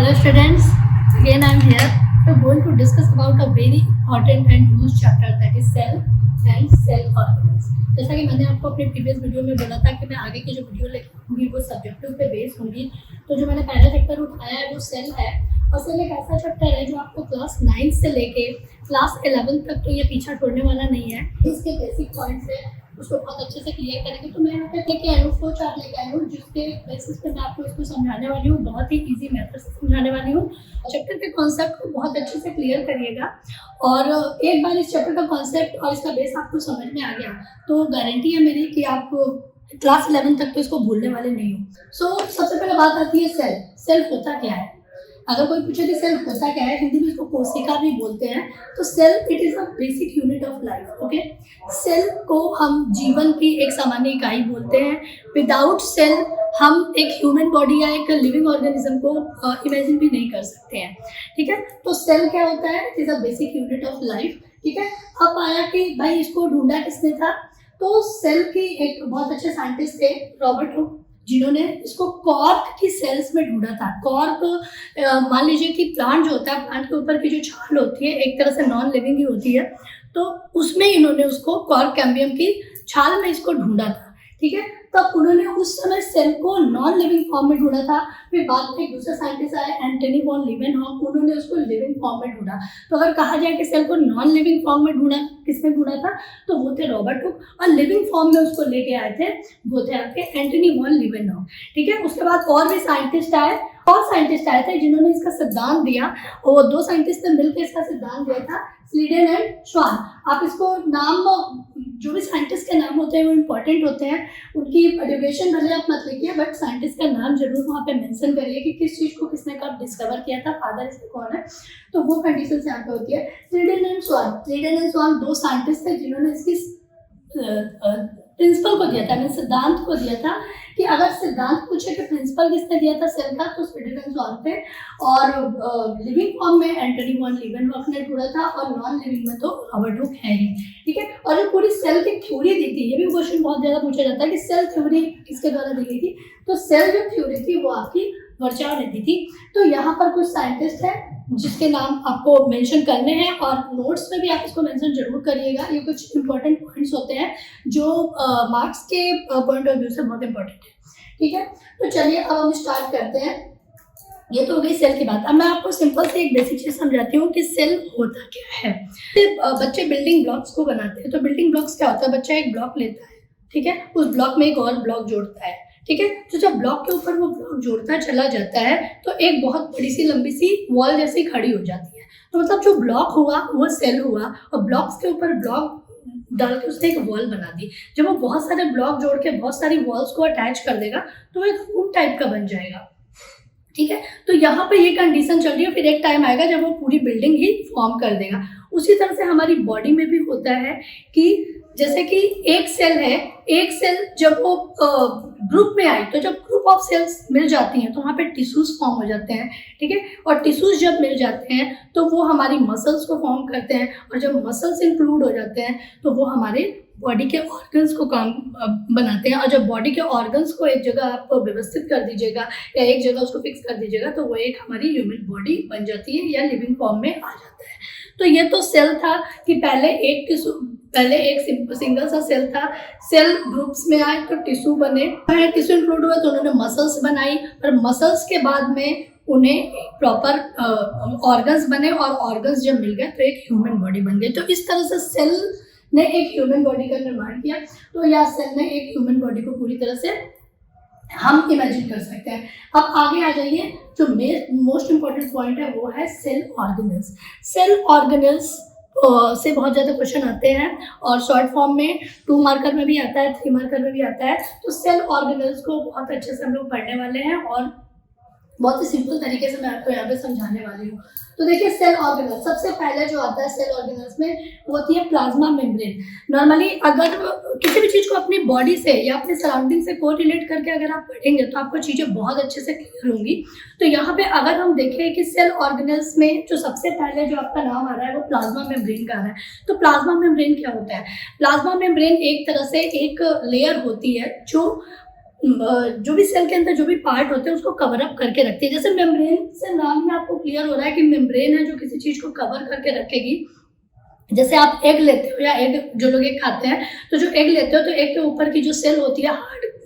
Hello students, again I am here. We are going to discuss about a very important and huge chapter that is cell and cell organelles. जैसा कि मैंने आपको अपने previous video में बोला था कि मैं आगे की जो वीडियो लिखूंगी वो सब्जेक्टिव पे बेस होंगी। तो जो मैंने पहला चैप्टर उठाया है वो सेल है, और सेल एक ऐसा चैप्टर है जो आपको क्लास 9 से लेके क्लास 11 तक तो ये पीछा छोड़ने वाला नहीं है। इसके बेसिक पॉइंट्स है उसको बहुत अच्छे से क्लियर करेंगे। तो मैं यहाँ पे लेके आई हूँ, फ्लो चार्ट लेके आई हूँ, जिसके बेसिस पे मैं आपको इसको समझाने वाली हूँ, बहुत ही इजी मेथड से समझाने वाली हूँ। चैप्टर के कॉन्सेप्ट को बहुत अच्छे से क्लियर करिएगा, और एक बार इस चैप्टर का कॉन्सेप्ट और इसका बेस आपको समझ में आ गया तो गारंटी है मेरी कि आप क्लास 11 तक तो इसको भूलने वाले नहीं हो। सबसे पहले बात आती है सेल। सेल होता क्या है? अगर कोई पूछे कि सेल होता क्या है, हिंदी में इसको कोशिका भी बोलते हैं। तो cell it is a basic unit of life. Okay, cell को हम जीवन की एक सामान्य इकाई बोलते हैं। विदाउट सेल हम एक ह्यूमन बॉडी या एक लिविंग ऑर्गेनिज्म को इमेजिन भी नहीं कर सकते हैं। ठीक है, तो सेल क्या होता है? It is a basic unit of life. ठीक है, अब आया कि भाई इसको ढूंढा किसने था? तो सेल की एक बहुत अच्छे साइंटिस्ट थे, रॉबर्ट हुक, जिन्होंने इसको कॉर्क की सेल्स में ढूंढा था। कॉर्क मान लीजिए कि प्लांट जो होता है, प्लांट के ऊपर की जो छाल होती है एक तरह से नॉन लिविंग ही होती है, तो उसमें इन्होंने उसको कॉर्क कैम्बियम की छाल में इसको ढूंढा था। ठीक है, तब उन्होंने उस समय सेल को नॉन लिविंग फॉर्म में ढूंढा था। फिर बाद में एक दूसरे साइंटिस्ट आए, एंटनी वॉन लीवेनहॉक, उन्होंने उसको लिविंग फॉर्म में ढूंढा। तो अगर कहा जाए कि सेल को नॉन लिविंग फॉर्म में ढूंढा, किसने ढूंढा था? तो वो थे रॉबर्ट हुक, और लिविंग फॉर्म में उसको लेके आए थे वो थे आपके एंटनी वॉन लीवेनहॉक। ठीक है, उसके बाद और भी साइंटिस्ट आए थे जिन्होंने इसका सिद्धांत दिया, और दो साइंटिस्ट ने मिलकर इसका सिद्धांत दिया था, स्लीडन एंड श्वान। आप इसको नाम, जो भी साइंटिस्ट के नाम होते हैं वो इम्पोर्टेंट होते हैं, उनकी ड्यूरेशन भले आप मत लिखिए, बट साइंटिस्ट का नाम जरूर वहाँ पे मेंशन करिए कि किस चीज़ को किसने कब डिस्कवर किया था, फादर इसके कौन है, तो वो कंडीशन यहाँ पे होती है। स्लीडन एंड श्वान दो साइंटिस्ट थे जिन्होंने इसकी प्रिंसिपल को दिया था, मैंने सिद्धांत को दिया था कि अगर सिद्धांत पूछे कि प्रिंसिपल किसने दिया था सेल का, तो स्लीडन एंड श्वान थे, और लिविंग फॉर्म में एंटनी वॉन लीवेनहॉक ने ढूंढा था, और नॉन लिविंग में तो रॉबर्ट हुक है ही। ठीक है, और जो पूरी सेल की थ्योरी दी थी, ये भी क्वेश्चन बहुत ज़्यादा पूछा जाता है कि सेल थ्योरी किसके द्वारा दी गई थी, तो सेल जो थ्योरी थी वो आपकी वर्चाव ने दी थी। तो यहाँ पर कुछ साइंटिस्ट है जिसके नाम आपको मेंशन करने हैं, और नोट्स में भी आप इसको मेंशन जरूर करिएगा। ये कुछ इंपॉर्टेंट पॉइंट्स होते हैं जो मार्क्स के पॉइंट ऑफ व्यू से बहुत इंपॉर्टेंट है। ठीक है, तो चलिए अब हम स्टार्ट करते हैं। ये तो हो गई सेल की बात। अब मैं आपको सिंपल से एक बेसिक चीज समझाती हूँ कि सेल होता क्या है। बच्चे बिल्डिंग ब्लॉक्स को बनाते हैं, तो बिल्डिंग ब्लॉक्स क्या होता है? बच्चा एक ब्लॉक लेता है, ठीक है, उस ब्लॉक में एक और ब्लॉक जोड़ता है। ठीक है, तो जब ब्लॉक के ऊपर वो ब्लॉक जोड़ता चला जाता है तो एक बहुत बड़ी सी लंबी सी वॉल जैसी खड़ी हो जाती है। तो मतलब जो ब्लॉक हुआ वो सेल हुआ, और ब्लॉक्स के ऊपर ब्लॉक डाल के उसने एक वॉल बना दी। जब वो बहुत सारे ब्लॉक जोड़ के बहुत सारी वॉल्स को अटैच कर देगा तो वो एक रूम टाइप का बन जाएगा। ठीक है, तो यहाँ पे ये कंडीशन चल रही है, फिर एक टाइम आएगा जब वो पूरी बिल्डिंग ही फॉर्म कर देगा। उसी तरह से हमारी बॉडी में भी होता है कि जैसे कि एक सेल है, एक सेल जब वो ग्रुप में आई, तो जब ग्रुप ऑफ सेल्स मिल जाती हैं तो वहाँ पे टिश्यूज फॉर्म हो जाते हैं। ठीक है, और टिश्यूज जब मिल जाते हैं तो वो हमारी मसल्स को फॉर्म करते हैं, और जब मसल्स इंक्लूड हो जाते हैं तो वो हमारे बॉडी के ऑर्गन्स को काम बनाते हैं। और जब बॉडी के ऑर्गन्स को एक जगह आप व्यवस्थित कर दीजिएगा या एक जगह उसको फिक्स कर दीजिएगा तो वो एक हमारी ह्यूमन बॉडी बन जाती है या लिविंग फॉर्म में आ जाता है। तो ये तो सेल था कि पहले एक सिंगल सा सेल था, सेल ग्रुप्स में आए तो टिश्यू बने, टिश्यू इंक्लूड हुआ तो उन्होंने मसल्स बनाई, और मसल्स के बाद में उन्हें प्रॉपर ऑर्गन्स बने, और ऑर्गन्स जब मिल गए तो एक ह्यूमन बॉडी बन गई। तो इस तरह से सेल ने एक ह्यूमन बॉडी का निर्माण किया। तो या सेल ने एक ह्यूमन बॉडी को पूरी तरह से हम इमेजिन कर सकते हैं। अब आगे आ जाइए, जो मोस्ट इंपॉर्टेंट पॉइंट है वो है सेल ऑर्गेनेल्स। सेल ऑर्गेनेल्स से बहुत ज़्यादा क्वेश्चन आते हैं, और शॉर्ट फॉर्म में 2 मार्कर में भी आता है, 3 मार्कर में भी आता है। तो सेल ऑर्गेनेल्स को बहुत अच्छे से हम लोग पढ़ने वाले हैं, और बहुत ही सिंपल तरीके से मैं आपको यहाँ पे समझाने वाली हूँ। तो देखिए, सेल ऑर्गेनल्स सबसे पहले जो आता है सेल ऑर्गेनल्स में वो होती है प्लाज्मा मेम्ब्रेन। नॉर्मली अगर किसी भी चीज़ को अपनी बॉडी से या अपने सराउंडिंग से कोरिलेट करके अगर आप पढ़ेंगे तो आपको चीज़ें बहुत अच्छे से क्लियर होंगी। तो यहाँ पे अगर हम देखें कि सेल ऑर्गेनल्स में जो सबसे पहले जो आपका नाम आ रहा है वो प्लाज्मा मेम्ब्रेन का आ रहा है। तो प्लाज्मा मेम्ब्रेन क्या होता है? प्लाज्मा मेम्ब्रेन एक तरह से एक लेयर होती है जो जो भी सेल के अंदर जो भी पार्ट होते हैं उसको कवर अप करके रखती है। जैसे मेम्ब्रेन से नाम में आपको क्लियर हो रहा है कि मेम्ब्रेन है जो किसी चीज को कवर करके रखेगी। जैसे आप एग लेते हो या एग, जो लोग एग खाते हैं, तो जो एग लेते हो तो एग के ऊपर की जो सेल होती है,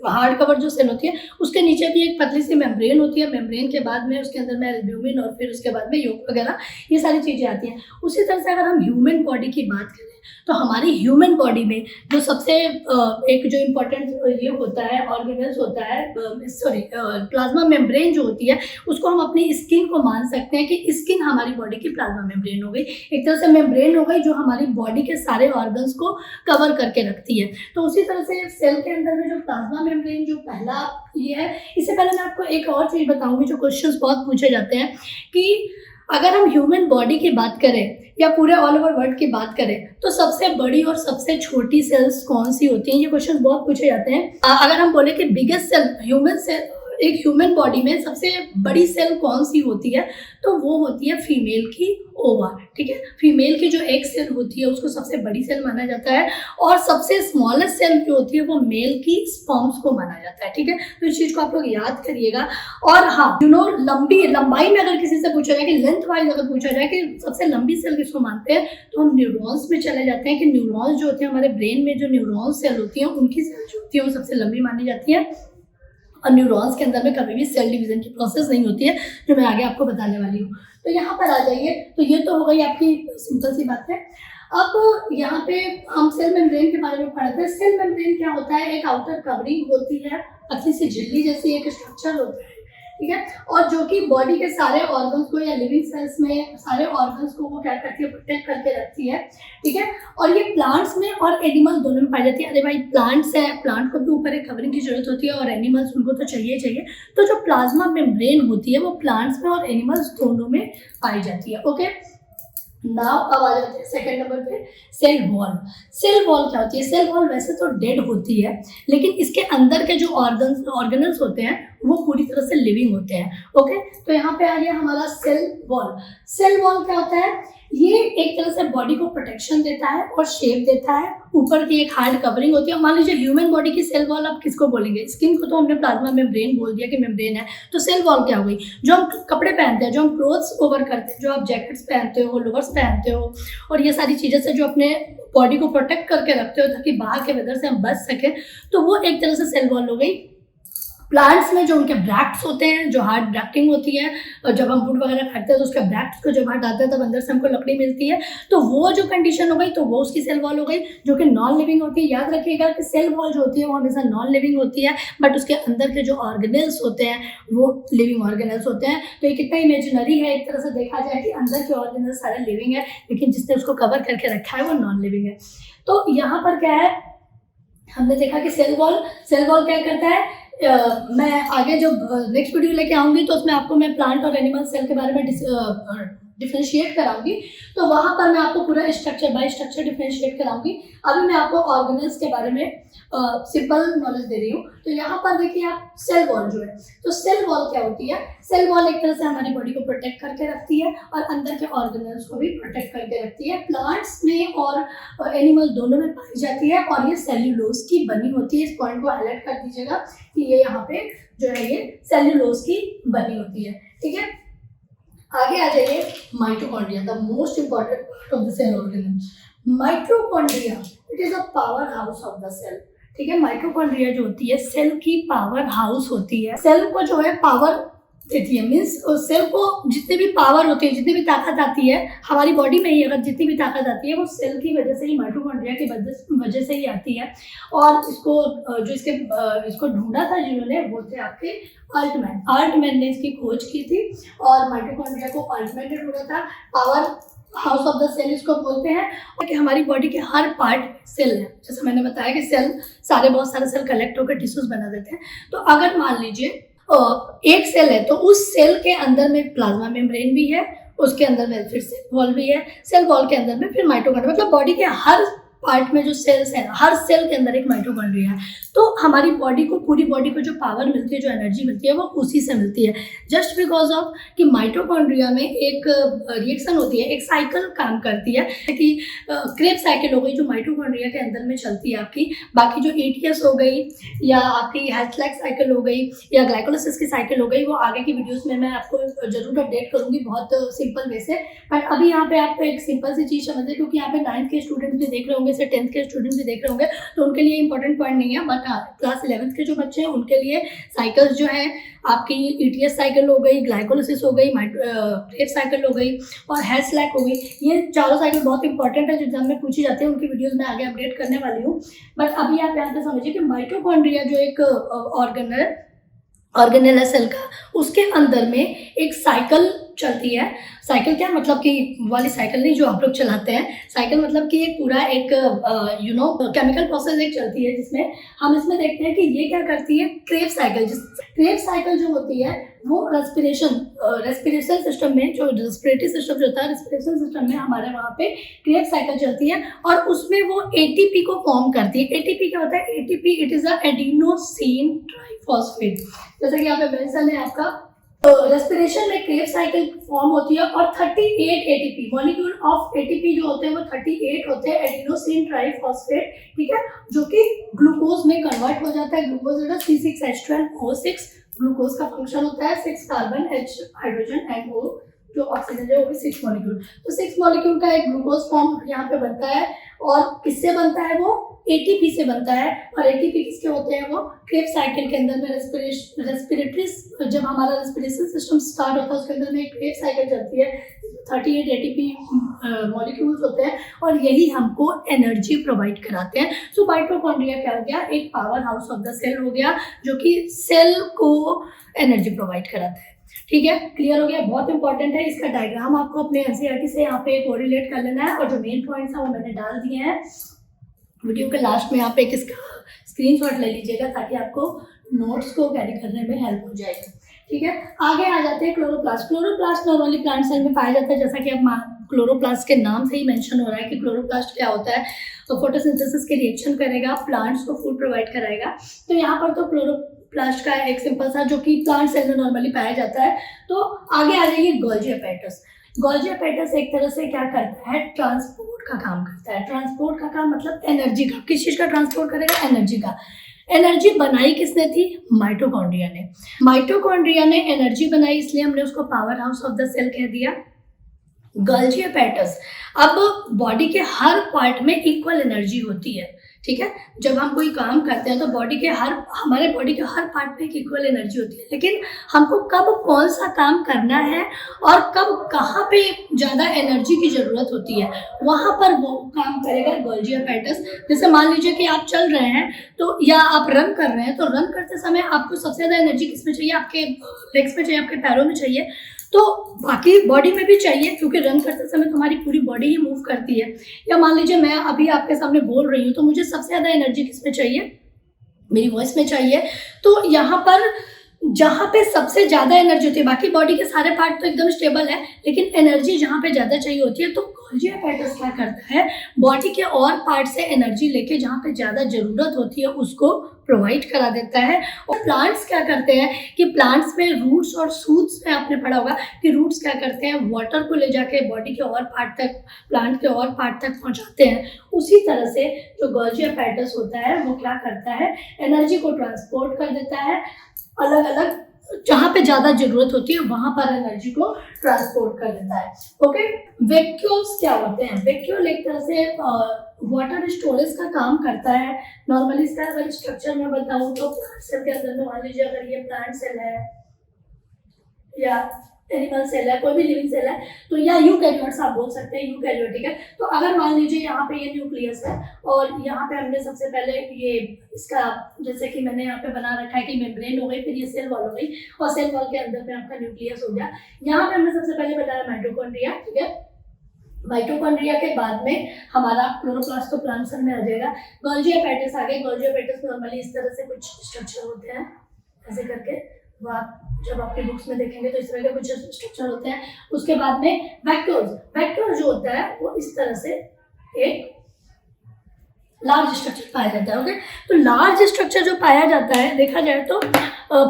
हार्ड कवर जो सेल होती है, उसके नीचे भी एक पतली सी मेम्ब्रेन होती है। मेम्ब्रेन के बाद में उसके अंदर में एल्ब्यूमिन और फिर उसके बाद में योक वगैरह, ये सारी चीजें आती हैं। उसी तरह से अगर हम ह्यूमन बॉडी की बात करें तो हमारी ह्यूमन बॉडी में जो सबसे एक जो इम्पोर्टेंट ये होता है ऑर्गेनल्स होता है, प्लाज्मा मेम्ब्रेन जो होती है, उसको हम अपनी स्किन को मान सकते हैं कि स्किन हमारी बॉडी की प्लाज्मा मेम्ब्रेन हो गई। एक तरह से मेम्ब्रेन हो गई जो हमारी बॉडी के सारे ऑर्गन्स को कवर करके रखती है। तो उसी तरह से सेल के अंदर में जो प्लाज्मा मेम्ब्रेन जो पहला ये है, इससे पहले मैं आपको एक और चीज़ बताऊंगी जो क्वेश्चंस बहुत पूछे जाते हैं कि अगर हम ह्यूमन बॉडी की बात करें या पूरे ऑल ओवर वर्ल्ड की बात करें तो सबसे बड़ी और सबसे छोटी सेल्स कौन सी होती हैं, ये क्वेश्चन बहुत पूछे जाते हैं। अगर हम बोले कि बिगेस्ट सेल ह्यूमन सेल, एक ह्यूमन बॉडी में सबसे बड़ी सेल कौन सी होती है, तो वो होती है फीमेल की ओवा। ठीक है, फीमेल की जो एक सेल होती है उसको सबसे बड़ी सेल माना जाता है, और सबसे स्मॉलेस्ट सेल जो होती है वो मेल की स्पर्म्स को माना जाता है। ठीक है, तो इस चीज को आप लोग याद करिएगा। और हाँ, लंबाई में अगर किसी से पूछा जाए कि लेंथ वाइज अगर पूछा जाए कि सबसे लंबी सेल किसको मानते हैं, तो हम न्यूरॉन्स में चले जाते हैं कि न्यूरॉन्स जो होते हैं हमारे ब्रेन में, जो न्यूरॉन सेल होती है उनकी सेल जो होती है वो सबसे लंबी मानी जाती है। और न्यूरॉन्स के अंदर में कभी भी सेल डिवीजन की प्रोसेस नहीं होती है, जो मैं आगे आपको बताने वाली हूँ। तो यहाँ पर आ जाइए, तो ये तो हो गई आपकी सिंपल सी बात है। अब यहाँ पे हम सेल मेम्ब्रेन के बारे में पढ़ते हैं। सेल मेम्ब्रेन क्या होता है, एक आउटर कवरिंग होती है, पतली सी झिल्ली जैसी एक स्ट्रक्चर होता है। ठीक है, और जो कि बॉडी के सारे ऑर्गन्स को या लिविंग सेल्स में सारे ऑर्गन्स को वो क्या करती है, प्रोटेक्ट करके रखती है। ठीक है, और ये प्लांट्स में और एनिमल दोनों में पाई जाती है। अरे भाई, प्लांट्स है, प्लांट को भी ऊपर एक कवरिंग की जरूरत होती है, और एनिमल्स उनको तो चाहिए। तो जो प्लाज्मा मेम्ब्रेन होती है वो प्लांट्स में और एनिमल्स दोनों में पाई जाती है। ओके, नाउ अब आ जाते हैं सेकंड नंबर पे, सेल वॉल। सेल वॉल क्या होती है? सेल वॉल वैसे तो डेड होती है, लेकिन इसके अंदर के जो ऑर्गेनल्स होते हैं वो पूरी तरह से लिविंग होते हैं। ओके, तो यहाँ पे आ गया हमारा सेल वॉल। सेल वॉल क्या होता है? ये एक तरह से बॉडी को प्रोटेक्शन देता है और शेप देता है। ऊपर की एक हार्ड कवरिंग होती है। मान लीजिए ह्यूमन बॉडी की सेल वॉल आप किसको बोलेंगे? स्किन को तो हमने प्लाज्मा मेम्ब्रेन बोल दिया कि मेम्ब्रेन है, तो सेल वॉल क्या हो गई? जो हम कपड़े पहनते हैं, जो हम क्लोथ्स ओवर करते हैं, जो आप जैकेट्स पहनते हो, लोअर्स पहनते हो, और ये सारी चीज़ें से जो अपने बॉडी को प्रोटेक्ट करके रखते हो ताकि बाहर के वेदर से हम बच सके, तो वो एक तरह से सेल वॉल हो गई। प्लांट्स में जो उनके ब्रैक्ट्स होते हैं, जो हार्ड ब्रैक्टिंग होती है, और जब हम वुड वगैरह काटते हैं तो उसके ब्रैक्ट्स को जब हटाते हैं तब अंदर से हमको लकड़ी मिलती है, तो वो जो कंडीशन हो गई तो वो उसकी सेल वॉल हो गई, जो कि नॉन लिविंग होती है। याद रखिएगा कि सेल वॉल जो होती है वो हमेशा नॉन लिविंग होती है, बट उसके अंदर के जो ऑर्गेनल्स होते हैं वो लिविंग ऑर्गेनल्स होते हैं। तो ये कितना इमेजिनरी है एक तरह से देखा जाए कि अंदर के ऑर्गेनल्स सारे लिविंग है, लेकिन जिसने उसको कवर करके रखा है वो नॉन लिविंग है। तो यहाँ पर क्या है, हमने देखा कि सेल वॉल क्या करता है। मैं आगे जब नेक्स्ट वीडियो लेके आऊँगी तो उसमें आपको मैं प्लांट और एनिमल सेल के बारे में डिफ्रेंशिएट कराऊंगी, तो वहाँ पर मैं आपको पूरा स्ट्रक्चर बाय स्ट्रक्चर डिफ्रेंशिएट कराऊंगी। अभी मैं आपको ऑर्गेनल्स के बारे में सिंपल नॉलेज दे रही हूँ। तो यहाँ पर देखिए आप, सेल वॉल जो है, तो सेल वॉल क्या होती है? सेल वॉल एक तरह से हमारी बॉडी को प्रोटेक्ट करके रखती है और अंदर के ऑर्गेनल्स को भी प्रोटेक्ट करके रखती है। प्लांट्स में और एनिमल दोनों में पाई जाती है, और ये सेल्यूलोज की बनी होती है। इस पॉइंट को हाईलाइट कर दीजिएगा कि ये यहाँ पे जो है ये सेल्यूलोज की बनी होती है। ठीक है, आगे आ जाइए, mitochondria, the most important part of the cell organelle. Mitochondria, it is a power house of the cell. ठीक है, माइटोकॉन्ड्रिया जो होती है सेल की पावर हाउस होती है। सेल को जो है पावर देती है, मीन्स सेल को जितनी भी पावर होती है, जितनी भी ताकत आती है हमारी बॉडी में ही, अगर जितनी भी ताकत आती है वो सेल की वजह से ही, माइटोकॉन्ड्रिया की वजह से ही आती है। और इसको जो इसको ढूंढा था जिन्होंने, वो थे आपके अल्टमैन ने इसकी खोज की थी, और माइटोकॉन्ड्रिया को अल्टमैन ने ढूंढा था। Power house of the cell इसको बोलते हैं। और कि हमारी बॉडी के हर पार्ट सेल है, जैसे मैंने बताया कि बहुत सारे सेल कलेक्ट होकर टिश्यूज बना देते हैं। तो अगर मान लीजिए एक सेल है, तो उस सेल के अंदर में प्लाज्मा मेम्ब्रेन भी है, उसके अंदर में फिर सेल वॉल भी है, सेल वॉल के अंदर में फिर माइटोकॉन्ड्रिया, मतलब बॉडी के हर पार्ट में जो सेल्स हैं, हर सेल के अंदर एक माइटोकॉन्ड्रिया है। तो हमारी बॉडी को, पूरी बॉडी को जो पावर मिलती है, जो एनर्जी मिलती है, वो उसी से मिलती है, जस्ट बिकॉज ऑफ कि माइटोकॉन्ड्रिया में एक रिएक्शन होती है, एक साइकिल काम करती है कि क्रेब्स साइकिल हो गई जो माइटोकॉन्ड्रिया के अंदर में चलती है आपकी। बाकी जो ETS हो गई या आपकी हेल्थ साइकिल हो गई या ग्लाइकोलाइसिस की साइकिल हो गई, वो आगे की वीडियोस में मैं आपको जरूर अपडेट करूंगी बहुत सिंपल वे से। बट अभी यहाँ पे आपको एक सिंपल सी चीज़ समझ है, क्योंकि यहाँ पे 9th के स्टूडेंट्स भी देख रहे होंगे, से 10th के स्टूडेंट्स भी देख रहे होंगे, तो उनके लिए इंपॉर्टेंट पॉइंट नहीं है। बट क्लास 11th के जो बच्चे हैं उनके लिए साइकिल्स जो है आपकी ETS साइकिल हो गई, ग्लाइकोलाइसिस हो गई, क्रेब्स साइकिल हो गई और हेल्थ हो गई, ये चारों साइकिल बहुत इंपॉर्टेंट है जो एग्जाम में पूछी जाती है। उनकी वीडियोस मैं आगे अपडेट करने वाली हूँ। बट अभी आप यहाँ पे समझिए कि माइटोकॉन्ड्रिया जो एक ऑर्गेनेल है सेल का, उसके अंदर में एक साइकिल चलती है। साइकिल क्या मतलब कि वाली साइकिल नहीं जो आप लोग चलाते हैं, साइकिल मतलब कि एक पूरा एक केमिकल प्रोसेस एक चलती है, जिसमें हम इसमें देखते हैं कि ये क्या करती है, क्रेब्स साइकिल जो होती है वो रेस्पिरेशन सिस्टम में, जो रेस्पिरेटरी सिस्टम जो होता है, रेस्पिरेशन सिस्टम में हमारे वहाँ पे क्रेब्स साइकिल चलती है और उसमें वो ATP को फॉर्म करती है। ATP क्या होता है? ATP it is adenosine triphosphate, जैसा कि यहाँ पे मेंशन है आपका। रेस्पिरेशन में क्रेब्स साइकिल फॉर्म होती है और 38 ATP मॉलिक्यूल ऑफ ATP जो होते हैं वो 38 होते हैं, एडिनोसिन ट्राइफॉस्फेट, ठीक है, जो कि ग्लूकोज में कन्वर्ट हो जाता है। ग्लूकोज C6H12O6 ग्लूकोज का फंक्शन होता है, 6 carbon, H hydrogen and O जो ऑक्सीजन है वो भी 6 मॉलिक्यूल। तो 6 मॉलिक्यूल का एक ग्लूकोज फॉर्म यहाँ पे बनता है और किससे बनता है? वो ATP से बनता है। और ATP किसके होते हैं? वो क्रेब्स साइकिल के अंदर में रेस्पिरेटरी, जब हमारा रेस्पिरेशन सिस्टम स्टार्ट होता है उसके अंदर में एक क्रेब्स साइकिल चलती है, 38 ATP मॉलिक्यूल्स होते हैं और यही हमको एनर्जी प्रोवाइड कराते हैं। सो माइटोकॉन्ड्रिया क्या हो गया? एक power house of the cell हो गया जो कि सेल को एनर्जी प्रोवाइड कराता है। ठीक है, क्लियर हो गया? बहुत इंपॉर्टेंट है। इसका डायग्राम आपको अपने NCERT से यहाँ पे कोरिलेट कर लेना है और जो मेन पॉइंट्स है वो मैंने डाल दिए हैं वीडियो के लास्ट में। यहाँ पे इसका स्क्रीनशॉट ले लीजिएगा ताकि आपको नोट्स को कैरी करने में हेल्प हो जाएगी। ठीक है, आगे आ जाते हैं chloroplast. Chloroplast normally plant cell में पाया जाता है, जैसा कि अब क्लोरोप्लास्ट के नाम से ही मेंशन हो रहा है कि क्लोरोप्लास्ट क्या होता है। तो फोटोसिंथेसिस के रिएक्शन करेगा, प्लांट्स को फूड प्रोवाइड कराएगा। तो यहाँ पर तो क्लोरोप्लास्ट का एक सिंपल सा जो कि प्लांट सेल में नॉर्मली पाया जाता है। तो आगे आ जाइए गोल्जी अपैरेटस। गोल्जी अपैरेटस एक तरह से क्या करता है? ट्रांसपोर्ट का काम करता है। ट्रांसपोर्ट का काम मतलब एनर्जी का। किस चीज का ट्रांसपोर्ट करेगा? एनर्जी का। एनर्जी बनाई किसने थी? माइटोकॉन्ड्रिया ने। माइटोकॉन्ड्रिया ने एनर्जी बनाई, इसलिए हमने उसको power house of the cell कह दिया। Golgi apparatus. अब बॉडी के हर पार्ट में इक्वल एनर्जी होती है। ठीक है, जब हम कोई काम करते हैं तो हमारे बॉडी के हर पार्ट में एक इक्वल एनर्जी होती है, लेकिन हमको कब कौन सा काम करना है और कब कहाँ पे ज़्यादा एनर्जी की ज़रूरत होती है, वहाँ पर वो काम करेगा गोल्जी अपैरेटस। जैसे मान लीजिए कि आप चल रहे हैं तो या आप रन कर रहे हैं, तो रन करते समय आपको सबसे ज़्यादा एनर्जी किस में चाहिए? आपके लेग्स में चाहिए, आपके पैरों में चाहिए, तो बाकी बॉडी में भी चाहिए, क्योंकि रन करते समय तुम्हारी पूरी बॉडी ही मूव करती है। या मान लीजिए मैं अभी आपके सामने बोल रही हूँ, तो मुझे सबसे ज़्यादा एनर्जी किस में चाहिए? मेरी वॉइस में चाहिए। तो यहाँ पर जहाँ पे सबसे ज़्यादा एनर्जी होती है, बाकी बॉडी के सारे पार्ट तो एकदम स्टेबल है, लेकिन एनर्जी जहाँ पे ज़्यादा चाहिए होती है, तो गोल्जी अपैरेटस क्या करता है? बॉडी के और पार्ट से एनर्जी लेके जहाँ पे ज़्यादा ज़रूरत होती है उसको प्रोवाइड करा देता है। और प्लांट्स क्या करते हैं कि प्लांट्स में रूट्स और शूट्स में आपने पढ़ा होगा कि रूट्स क्या करते हैं? वाटर को ले जाके बॉडी के और पार्ट तक, प्लांट के और पार्ट तक पहुंचाते हैं। उसी तरह से जो गोल्जी अपैरेटस होता है वो क्या करता है? एनर्जी को ट्रांसपोर्ट कर देता है, अलग अलग जहाँ पे ज़्यादा जरूरत होती है वहाँ पर एनर्जी को ट्रांसपोर्ट कर देता है। ओके, वैक्यूल्स क्या होते हैं? वैक्यूल एक तरह से वाटर स्टोरेज का काम करता है। नॉर्मली इसका अगर स्ट्रक्चर में बताऊँ तो प्लांट सेल के अंदर में, मान लीजिए अगर ये प्लांट सेल है या एनिमल सेल है, कोई भी लिविंग सेल है, तो या यूकैरियोट्स आप बोल सकते हैं, यूकैरियोटिक है। तो अगर मान लीजिए यहाँ पे ये न्यूक्लियस है और यहाँ पे हमने सबसे पहले ये इसका, जैसे कि मैंने यहाँ पे बना रखा है कि मेम्ब्रेन हो गई, फिर ये सेल वॉल हो गई और सेल वॉल के अंदर में आपका न्यूक्लियस हो गया। यहाँ पे हमने सबसे पहले बताया माइटोकॉन्ड्रिया। ठीक है, माइटोकॉन्ड्रिया के बाद में हमारा क्लोरोप्लास्ट तो प्लांट सेल में आ जाएगा। गोल्जी अपैरेटस आ गए। गोल्जी अपैरेटस नॉर्मली इस तरह से कुछ स्ट्रक्चर होते हैं, ऐसे करके वो आप जब आपके बुक्स में देखेंगे तो इस तरह के कुछ स्ट्रक्चर होते हैं। उसके बाद में वैक्यूल जो होता है वो इस तरह से एक लार्ज स्ट्रक्चर पाया जाता है। ओके, तो लार्ज स्ट्रक्चर जो पाया जाता है देखा जाए तो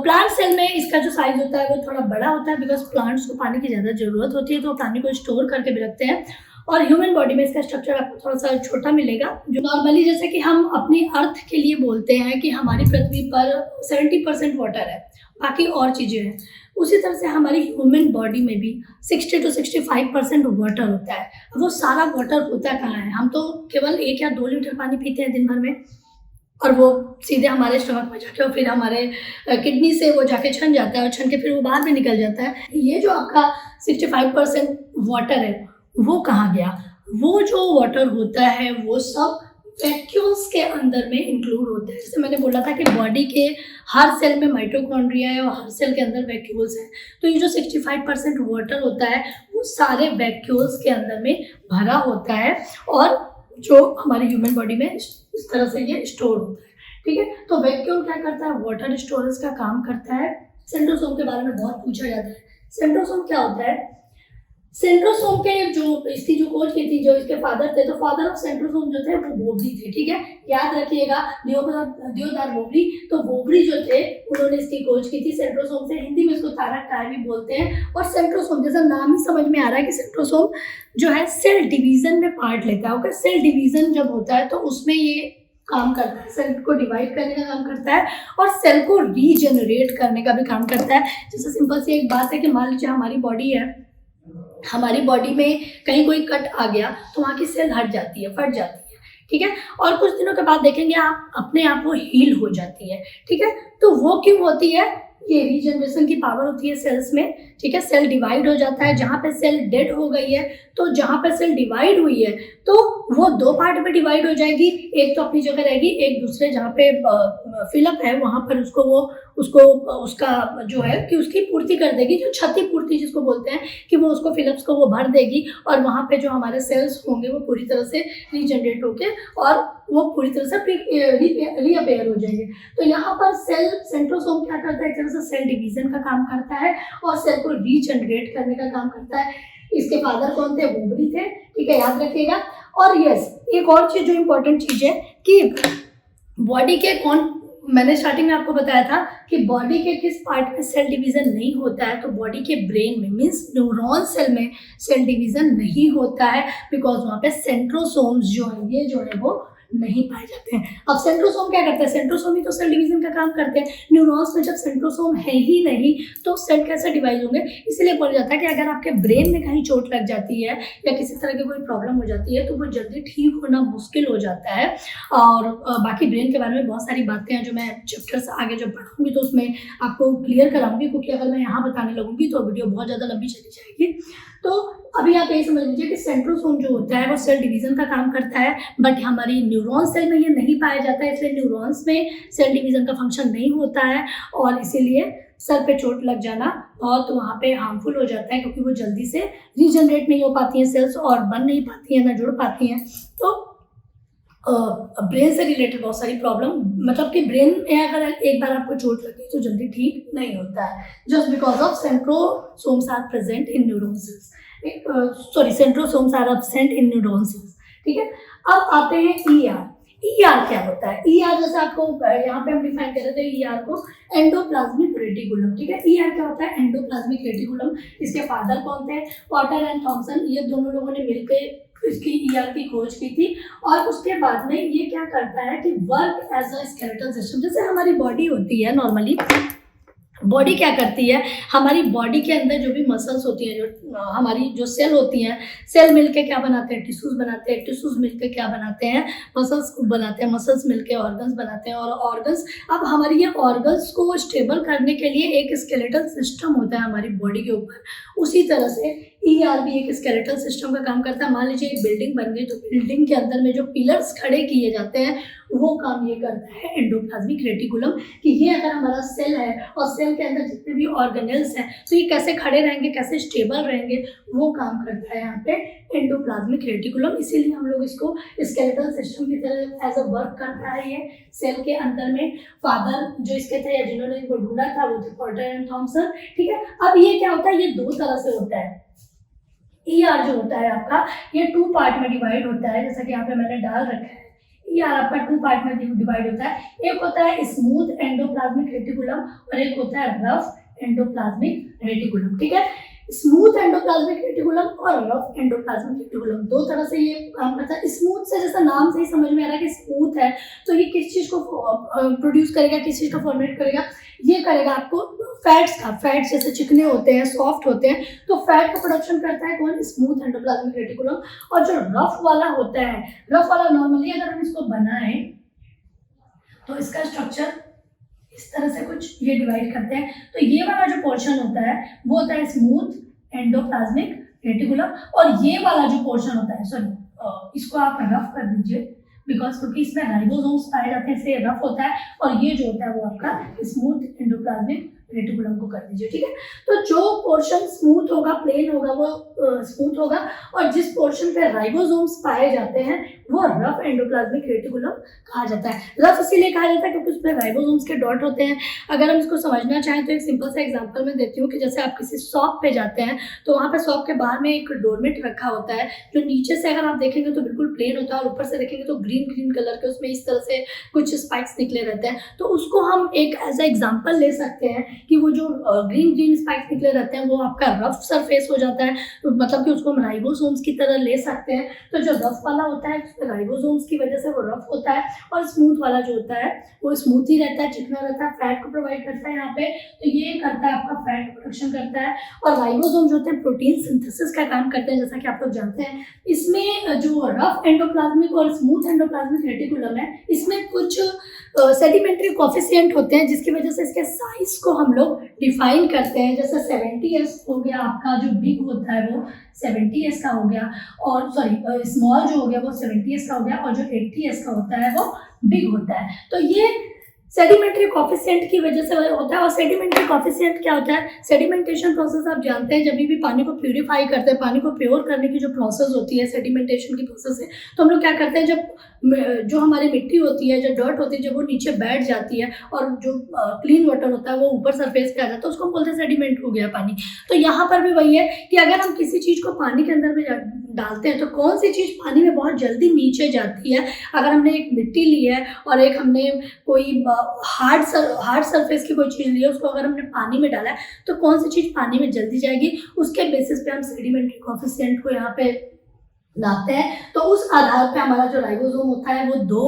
प्लांट सेल में इसका जो साइज होता है वो थोड़ा बड़ा होता है, बिकॉज प्लांट्स को पानी की ज़्यादा जरूरत होती है तो पानी को स्टोर करके भी रखते हैं। और ह्यूमन बॉडी में इसका स्ट्रक्चर आपको थोड़ा सा छोटा मिलेगा, जो नॉर्मली जैसे कि हम अपनी अर्थ के लिए बोलते हैं कि हमारी पृथ्वी पर 70% वाटर है, बाकी और चीज़ें हैं, उसी तरह से हमारी ह्यूमन बॉडी में भी 60 to 65% वाटर होता है। वो सारा वाटर होता कहाँ है? हम तो केवल 1 या 2 लीटर पानी पीते हैं दिन भर में, और वो सीधे हमारे स्टमक में जाके और फिर हमारे किडनी से वो जाके छन जाता है और छन के फिर वो बाहर में निकल जाता है। ये जो आपका 65% वाटर है वो कहाँ गया? वो जो वाटर होता है वो सब वैक्यूल्स के अंदर में इंक्लूड होता है। जैसे मैंने बोला था कि बॉडी के हर सेल में माइटोकॉन्ड्रिया है और हर सेल के अंदर वैक्यूल्स हैं, तो ये जो 65% वाटर होता है वो सारे वैक्यूल्स के अंदर में भरा होता है और जो हमारी ह्यूमन बॉडी में इस तरह से ये स्टोर होता है। ठीक है, तो वैक्यूल क्या करता है? वाटर स्टोरेज का काम करता है। सेंट्रोसोम के बारे में बहुत पूछा जाता है। सेंट्रोसोम क्या होता है? सेंट्रोसोम के जो इसकी जो खोज की थी, जो इसके फादर थे, तो फादर ऑफ सेंट्रोसोम जो थे वो वोबरी थे। ठीक है, याद रखिएगा, दियोदार वोबरी। तो वोबरी जो थे उन्होंने इसकी खोज की थी सेंट्रोसोम से। हिंदी में इसको तारक काय भी बोलते हैं। और सेंट्रोसोम जैसा नाम ही समझ में आ रहा है कि सेंट्रोसोम जो है सेल डिवीजन में पार्ट लेता है। ओके, सेल डिवीजन जब होता है तो उसमें ये काम करता है, सेल को डिवाइड करने का काम करता है और सेल को रीजनरेट करने का भी काम करता है। जैसे सिंपल सी एक बात है कि मान लीजिए हमारी बॉडी है, हमारी बॉडी में कहीं कोई कट आ गया तो वहाँ की सेल हट जाती है, फट जाती है। ठीक है, और कुछ दिनों के बाद देखेंगे आप अपने आप वो हील हो जाती है। ठीक है, तो वो क्यों होती है? ये रीजनरेशन की पावर होती है सेल्स में। ठीक है, सेल डिवाइड हो जाता है। जहाँ पे सेल डेड हो गई है, तो जहाँ पे सेल डिवाइड हुई है तो वो 2 पार्ट में डिवाइड हो जाएगी। एक तो अपनी जगह रहेगी, एक दूसरे जहाँ पे फिलअप है वहाँ पर उसका जो है कि उसकी पूर्ति कर देगी, जो क्षति पूर्ति जिसको बोलते हैं, कि वो उसको फिलअप्स को वो भर देगी और वहाँ पे जो हमारे सेल्स होंगे वो पूरी तरह से रीजनरेट होके और वो पूरी तरह से रीअपेयर हो जाएंगे। तो यहाँ पर सेल सेंट्रोसोम क्या करता है? एक तरह से सेल डिवीजन का काम करता है और सेल को रीजनरेट करने का काम करता है। इसके फादर कौन थे? वोबरी थे। ठीक है, याद रखिएगा। और यस, एक और चीज जो इम्पोर्टेंट चीज है कि बॉडी के मैंने स्टार्टिंग में आपको बताया था कि बॉडी के किस पार्ट में सेल डिवीजन नहीं होता है, तो बॉडी के ब्रेन में, मीन्स न्यूरॉन सेल में सेल डिवीजन नहीं होता है, बिकॉज वहाँ पे सेंट्रोसोम्स जो है ये जो है वो नहीं पाए जाते हैं। अब सेंट्रोसोम क्या करते हैं? सेंट्रोसोम ही तो सेल डिवीजन का काम करते हैं। न्यूरॉन्स में जब सेंट्रोसोम है ही नहीं तो सेल कैसे डिवाइड होंगे? इसलिए बोला जाता है कि अगर आपके ब्रेन में कहीं चोट लग जाती है या किसी तरह की कोई प्रॉब्लम हो जाती है तो वो जल्दी ठीक होना मुश्किल हो जाता है। और बाकी ब्रेन के बारे में बहुत सारी बातें हैं जो मैं चैप्टर्स आगे जब पढ़ाऊंगी तो उसमें आपको क्लियर कराऊंगी, क्योंकि अगर मैं यहाँ बताने लगूंगी तो वीडियो बहुत ज़्यादा लंबी चली जाएगी। तो अभी आप यही समझ लीजिए कि सेंट्रोसोम जो होता है वो सेल डिवीजन का काम करता है, बट हमारी न्यूरॉन सेल में ये नहीं पाया जाता है, इसलिए न्यूरॉन्स में सेल डिवीजन का फंक्शन नहीं होता है और इसीलिए सर पे चोट लग जाना बहुत वहाँ पे हार्मफुल हो जाता है, क्योंकि वो जल्दी से रीजनरेट नहीं हो पाती हैं सेल्स और बन नहीं पाती हैं, ना जुड़ पाती हैं। तो ब्रेन से रिलेटेड बहुत सारी प्रॉब्लम, मतलब कि ब्रेन में अगर एक बार आपको चोट लगी तो जल्दी ठीक नहीं होता है, just because of centrosomes are present in neuron cells. Centrosomes are absent in neuron cells. ठीक है, अब आते हैं ईआर। ईआर क्या होता है? ईआर जैसे आपको यहाँ पे हम डिफाइन कर रहे थे ईआर को, एंडोप्लाज्मिक रेटिकुलम। ठीक है, ईआर क्या होता है? Endoplasmic reticulum. इसके फादर कौन थे? Potter and Thomson. ये दोनों लोगों ने मिलकर इसकी ईआर की खोज की थी। और उसके बाद में ये क्या करता है कि work as a skeletal system. जैसे हमारी बॉडी होती है, नॉर्मली बॉडी क्या करती है? हमारी बॉडी के अंदर जो भी मसल्स होती हैं, जो हमारी जो सेल होती हैं, सेल मिलके क्या बनाते हैं? टिश्यूज बनाते हैं। टिश्यूज मिलके क्या बनाते हैं? मसल्स बनाते हैं। मसल्स मिलके ऑर्गन्स बनाते हैं। और ऑर्गन्स, अब हमारी ये ऑर्गन्स को स्टेबल करने के लिए एक स्केलेटल सिस्टम होता है हमारी बॉडी के ऊपर। उसी तरह से ईआर भी एक स्केलेटल सिस्टम का काम करता है। मान लीजिए एक बिल्डिंग बन गई तो बिल्डिंग के अंदर में जो पिलर्स खड़े किए जाते हैं वो काम ये करता है एंडोप्लाज्मिक रेटिकुलम, कि ये अगर हमारा सेल है और सेल के अंदर जितने भी ऑर्गेनेल्स हैं तो ये कैसे खड़े रहेंगे, कैसे स्टेबल रहेंगे, वो काम करता है यहाँ पे एंडोप्लाज्मिक रेटिकुलम। इसीलिए हम लोग इसको स्केलेटल सिस्टम की तरह एज अ वर्क करता है ये सेल के अंदर में। फादर जो इसके थे या जिन्होंने इनको ढूंढा था वो थे पॉटर एंड थॉमसन। ठीक है, अब ये क्या होता है? ये 2 तरह से होता है। ईआर जो होता है आपका, ये 2 पार्ट में डिवाइड होता है, जैसा कि यहाँ पे मैंने डाल रखा है। ER आपका 2 पार्ट में डिवाइड होता है। एक होता है स्मूथ एंडोप्लाज्मिक रेटिकुलम और एक होता है रफ एंडोप्लाज्मिक रेटिकुलम, ठीक है। स्मूथ एंडोप्लाज्मिक रेटिकुलम और रफ एंडोप्लाज्मिक रेटिकुलम दो तरह से ये काम करता है। स्मूथ से जैसा नाम से ही समझ में आ रहा है कि स्मूथ है, तो ये किस चीज को प्रोड्यूस करेगा, किस चीज को फॉर्मेट करेगा, ये करेगा आपको फैट्स का। फैट्स जैसे चिकने होते हैं, सॉफ्ट होते हैं, तो फैट का प्रोडक्शन करता है कौन, स्मूथ एंडोप्लाज्मिक रेटिकुलम। और जो रफ वाला होता है, रफ वाला नॉर्मली अगर हम इसको बनाएं तो इसका स्ट्रक्चर इस तरह से कुछ ये डिवाइड करते हैं। तो ये वाला जो पोर्शन होता है वो होता है स्मूथ एंडोप्लाज्मिक रेटिकुलम, और ये वाला जो पोर्शन होता है, सॉरी इसको आप रफ कर दीजिए बिकॉज क्योंकि इसमें राइबोसोम्स पाए जाते हैं इसलिए रफ होता है, और ये जो होता है वो आपका स्मूथ एंडोप्लाज्मिक रेटिकुलम को कर दीजिए, ठीक है। तो जो पोर्शन स्मूथ होगा, प्लेन होगा, वो स्मूथ होगा, और जिस पोर्शन पे राइबोसोम्स पाए जाते हैं वो रफ एंडोप्लाज्मिक रेटिकुलम कहा जाता है। रफ इसीलिए कहा जाता है क्योंकि उसमें राइबोसोम्स के डॉट होते हैं। अगर हम इसको समझना चाहें तो एक सिंपल सा एग्जांपल मैं देती हूँ कि जैसे आप किसी शॉप पे जाते हैं तो वहाँ पे शॉप के बाहर में एक डोरमेट रखा होता है, जो नीचे से अगर आप देखेंगे तो बिल्कुल प्लेन होता है, और ऊपर से देखेंगे तो ग्रीन ग्रीन कलर के उसमें इस तरह से कुछ स्पाइक्स निकले रहते हैं। तो उसको हम एक एज ए एग्जाम्पल ले सकते हैं कि वो जो ग्रीन ग्रीन स्पाइक्स निकले रहते हैं वो आपका रफ सरफेस हो जाता है, तो मतलब कि उसको हम राइबोसोम्स की तरह ले सकते हैं। तो जो रफ वाला होता है उसमें राइबोसोम्स की वजह से वो रफ होता है, और स्मूथ वाला जो होता है वो स्मूथ ही रहता है, चिकना रहता है, फैट को प्रोवाइड करता है यहाँ पे। तो ये करता है आपका फैट प्रोडक्शन करता है, और राइबोसोम जो होते हैं प्रोटीन सिंथेसिस का काम करते हैं, जैसा कि आप लोग जानते हैं। इसमें जो रफ एंडोप्लाज्मिक और स्मूथ एंडोप्लाज्मिक रेटिकुलम है, इसमें कुछ सेडिमेंट्री कोफिशिएंट होते हैं जिसकी वजह से इसके साइज को हम लोग डिफाइन करते हैं। जैसे 70s हो गया आपका, जो बिग होता है वो 70s का हो गया, और सॉरी स्मॉल जो हो गया वो 70s का हो गया, और जो 80s का होता है वो बिग होता है। तो ये सेडिमेंट्री कोफिशिएंट की वजह से होता है। और सेडिमेंट्री कोफिशिएंट क्या होता है, सेडिमेंटेशन प्रोसेस आप जानते हैं, जब भी पानी को प्यूरिफाई करते हैं, पानी को प्योर करने की जो प्रोसेस होती है सेडिमेंटेशन की प्रोसेस है, तो हम लोग क्या करते हैं, जब जो हमारी मिट्टी होती है, जो डर्ट होती है, जब वो नीचे बैठ जाती है और जो क्लीन वाटर होता है वो ऊपर सरफेस पे आ जाता है, उसको हम बोलते हैं सेडिमेंट हो गया पानी। तो यहाँ पर भी वही है कि अगर हम किसी चीज़ को पानी के अंदर में डालते हैं तो कौन सी चीज़ पानी में बहुत जल्दी नीचे जाती है। अगर हमने एक मिट्टी ली है और एक हमने कोई हार्ड सरफेस की कोई चीज़ ली है, उसको अगर हमने पानी में डाला है तो कौन सी चीज़ पानी में जल्दी जाएगी, उसके बेसिस पे हम सेडिमेंट्री कोफिशिएंट को यहाँ पे नापते हैं। तो उस आधार पे हमारा जो राइबोसोम होता है वो दो